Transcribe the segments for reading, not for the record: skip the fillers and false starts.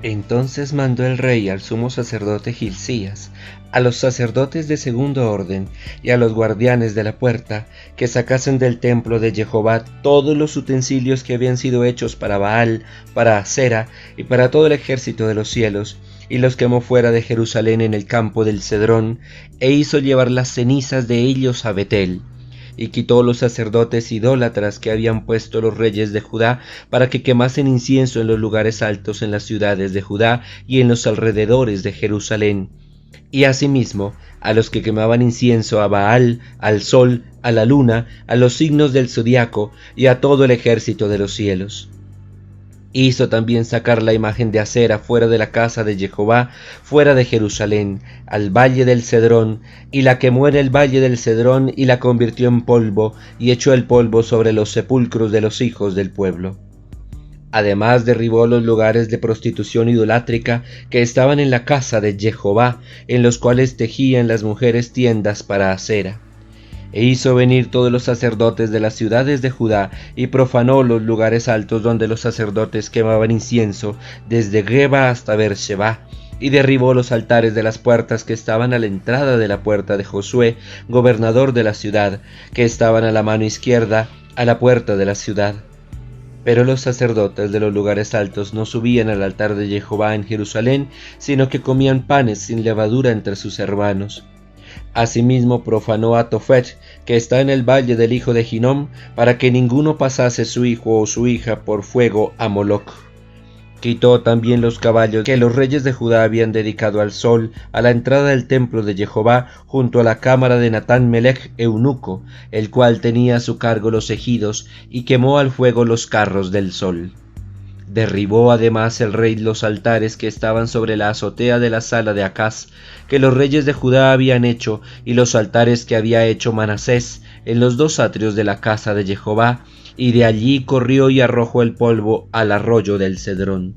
Entonces mandó el rey al sumo sacerdote Hilcías, a los sacerdotes de segundo orden y a los guardianes de la puerta, que sacasen del templo de Jehová todos los utensilios que habían sido hechos para Baal, para Asera y para todo el ejército de los cielos, y los quemó fuera de Jerusalén en el campo del Cedrón, e hizo llevar las cenizas de ellos a Betel. Y quitó los sacerdotes idólatras que habían puesto los reyes de Judá para que quemasen incienso en los lugares altos en las ciudades de Judá y en los alrededores de Jerusalén. Y asimismo a los que quemaban incienso a Baal, al sol, a la luna, a los signos del zodiaco y a todo el ejército de los cielos. Hizo también sacar la imagen de Asera fuera de la casa de Jehová, fuera de Jerusalén, al valle del Cedrón, y la quemó en el valle del Cedrón, y la convirtió en polvo, y echó el polvo sobre los sepulcros de los hijos del pueblo. Además derribó los lugares de prostitución idolátrica que estaban en la casa de Jehová, en los cuales tejían las mujeres tiendas para Asera. E hizo venir todos los sacerdotes de las ciudades de Judá, y profanó los lugares altos donde los sacerdotes quemaban incienso, desde Geba hasta Beersheba, y derribó los altares de las puertas que estaban a la entrada de la puerta de Josué, gobernador de la ciudad, que estaban a la mano izquierda, a la puerta de la ciudad. Pero los sacerdotes de los lugares altos no subían al altar de Jehová en Jerusalén, sino que comían panes sin levadura entre sus hermanos. Asimismo profanó a Tofet, que está en el valle del hijo de Hinnom, para que ninguno pasase su hijo o su hija por fuego a Moloc. Quitó también los caballos que los reyes de Judá habían dedicado al sol, a la entrada del templo de Jehová, junto a la cámara de Natán Melech eunuco, el cual tenía a su cargo los ejidos, y quemó al fuego los carros del sol. Derribó además el rey los altares que estaban sobre la azotea de la sala de Acaz, que los reyes de Judá habían hecho, y los altares que había hecho Manasés en los dos atrios de la casa de Jehová, y de allí corrió y arrojó el polvo al arroyo del Cedrón.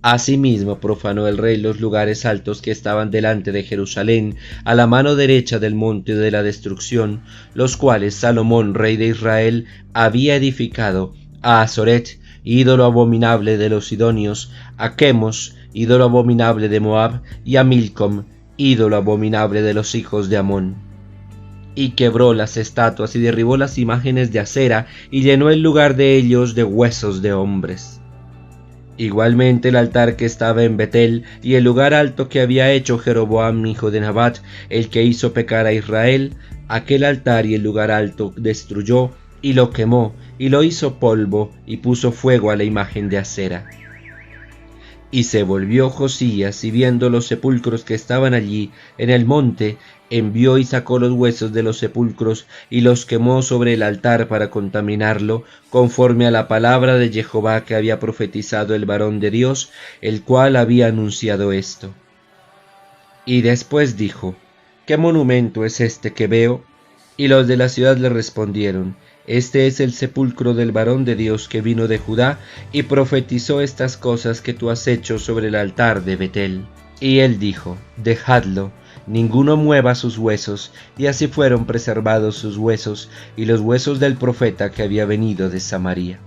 Asimismo profanó el rey los lugares altos que estaban delante de Jerusalén, a la mano derecha del monte de la destrucción, los cuales Salomón, rey de Israel, había edificado, a Azoret, ídolo abominable de los sidonios, a Chemos, ídolo abominable de Moab, y a Milcom, ídolo abominable de los hijos de Amón. Y quebró las estatuas y derribó las imágenes de Asera, y llenó el lugar de ellos de huesos de hombres. Igualmente el altar que estaba en Betel, y el lugar alto que había hecho Jeroboam hijo de Nabat, el que hizo pecar a Israel, aquel altar y el lugar alto destruyó, y lo quemó, y lo hizo polvo, y puso fuego a la imagen de Asera. Y se volvió Josías, y viendo los sepulcros que estaban allí en el monte, envió y sacó los huesos de los sepulcros, y los quemó sobre el altar para contaminarlo, conforme a la palabra de Jehová que había profetizado el varón de Dios, el cual había anunciado esto. Y después dijo: ¿Qué monumento es este que veo? Y los de la ciudad le respondieron: Este es el sepulcro del varón de Dios que vino de Judá y profetizó estas cosas que tú has hecho sobre el altar de Betel. Y él dijo: Dejadlo, ninguno mueva sus huesos. Y así fueron preservados sus huesos y los huesos del profeta que había venido de Samaria.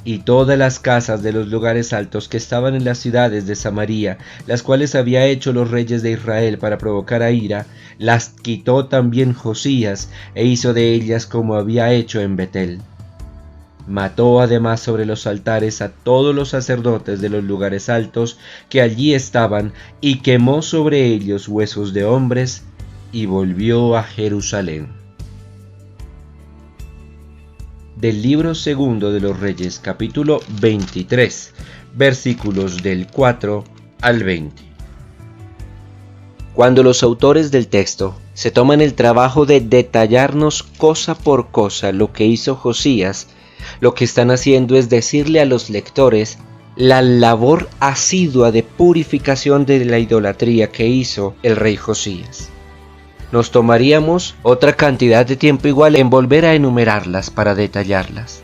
Y todas las casas de los lugares altos que estaban en las ciudades de Samaria, las cuales había hecho los reyes de Israel para provocar a ira, las quitó también Josías, e hizo de ellas como había hecho en Betel. Mató además sobre los altares a todos los sacerdotes de los lugares altos que allí estaban, y quemó sobre ellos huesos de hombres, y volvió a Jerusalén. Del libro segundo de los Reyes, capítulo 23, versículos del 4 al 20. Cuando los autores del texto se toman el trabajo de detallarnos cosa por cosa lo que hizo Josías, lo que están haciendo es decirle a los lectores la labor asidua de purificación de la idolatría que hizo el rey Josías. Nos tomaríamos otra cantidad de tiempo igual en volver a enumerarlas para detallarlas.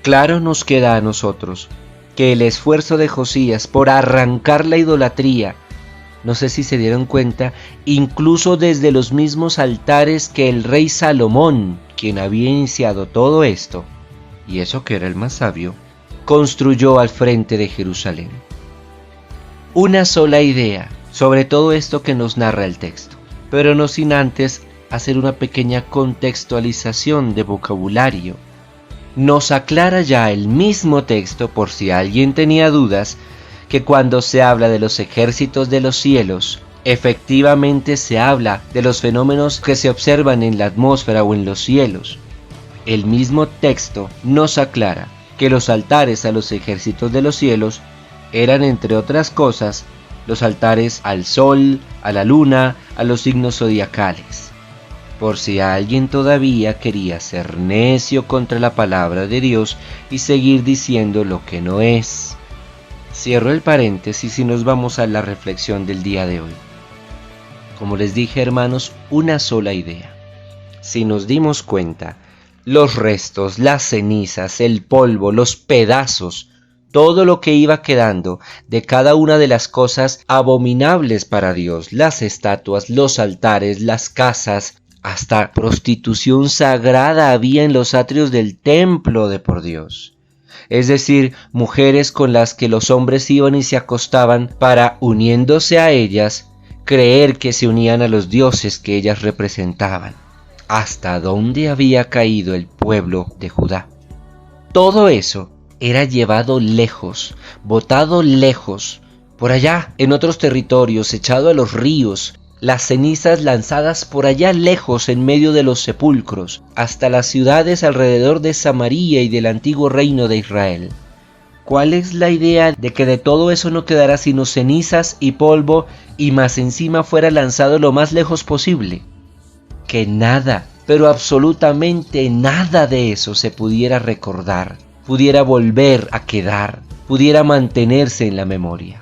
Claro nos queda a nosotros que el esfuerzo de Josías por arrancar la idolatría, no sé si se dieron cuenta, incluso desde los mismos altares que el rey Salomón, quien había iniciado todo esto, y eso que era el más sabio, construyó al frente de Jerusalén. Una sola idea sobre todo esto que nos narra el texto, pero no sin antes hacer una pequeña contextualización de vocabulario. Nos aclara ya el mismo texto, por si alguien tenía dudas, que cuando se habla de los ejércitos de los cielos, efectivamente se habla de los fenómenos que se observan en la atmósfera o en los cielos. El mismo texto nos aclara que los altares a los ejércitos de los cielos eran, entre otras cosas, los altares al sol, a la luna, a los signos zodiacales. Por si alguien todavía quería ser necio contra la palabra de Dios y seguir diciendo lo que no es. Cierro el paréntesis y nos vamos a la reflexión del día de hoy. Como les dije, hermanos, una sola idea. Si nos dimos cuenta, los restos, las cenizas, el polvo, los pedazos, todo lo que iba quedando de cada una de las cosas abominables para Dios, las estatuas, los altares, las casas, hasta prostitución sagrada había en los atrios del templo de por Dios. Es decir, mujeres con las que los hombres iban y se acostaban para, uniéndose a ellas, creer que se unían a los dioses que ellas representaban. ¿Hasta dónde había caído el pueblo de Judá? Todo eso era llevado lejos, botado lejos, por allá, en otros territorios, echado a los ríos, las cenizas lanzadas por allá lejos en medio de los sepulcros, hasta las ciudades alrededor de Samaria y del antiguo reino de Israel. ¿Cuál es la idea de que de todo eso no quedara sino cenizas y polvo y más encima fuera lanzado lo más lejos posible? Que nada, pero absolutamente nada de eso se pudiera recordar, pudiera volver a quedar, pudiera mantenerse en la memoria.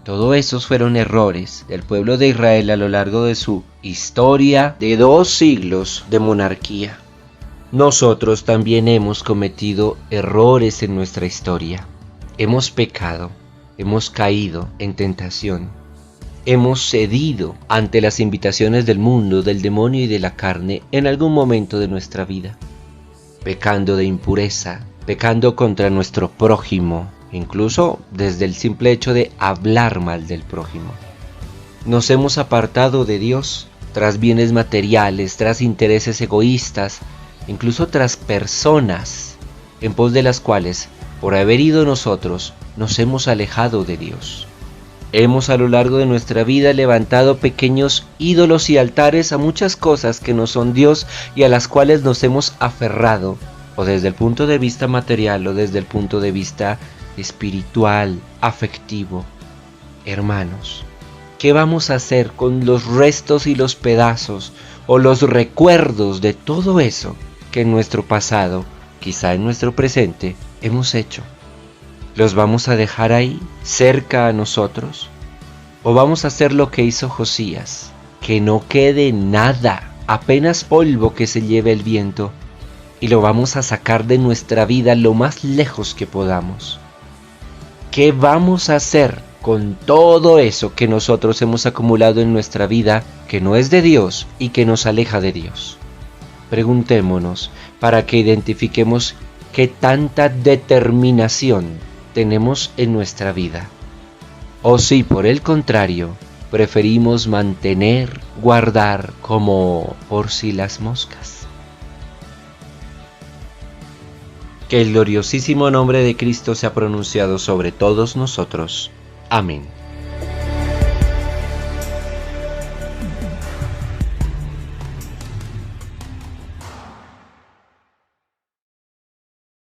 Todos esos fueron errores del pueblo de Israel a lo largo de su historia de 2 siglos de monarquía. Nosotros también hemos cometido errores en nuestra historia. Hemos pecado, hemos caído en tentación, hemos cedido ante las invitaciones del mundo, del demonio y de la carne en algún momento de nuestra vida, pecando de impureza, pecando contra nuestro prójimo, incluso desde el simple hecho de hablar mal del prójimo. Nos hemos apartado de Dios tras bienes materiales, tras intereses egoístas, incluso tras personas en pos de las cuales, por haber ido nosotros, nos hemos alejado de Dios. Hemos a lo largo de nuestra vida levantado pequeños ídolos y altares a muchas cosas que no son Dios y a las cuales nos hemos aferrado, o desde el punto de vista material o desde el punto de vista espiritual, afectivo. Hermanos, ¿qué vamos a hacer con los restos y los pedazos o los recuerdos de todo eso que en nuestro pasado, quizá en nuestro presente, hemos hecho? ¿Los vamos a dejar ahí, cerca a nosotros? ¿O vamos a hacer lo que hizo Josías? Que no quede nada, apenas polvo que se lleve el viento, y lo vamos a sacar de nuestra vida lo más lejos que podamos. ¿Qué vamos a hacer con todo eso que nosotros hemos acumulado en nuestra vida, que no es de Dios y que nos aleja de Dios? Preguntémonos para que identifiquemos qué tanta determinación tenemos en nuestra vida. O si por el contrario, preferimos mantener, guardar como por si las moscas. Que el gloriosísimo nombre de Cristo sea pronunciado sobre todos nosotros. Amén.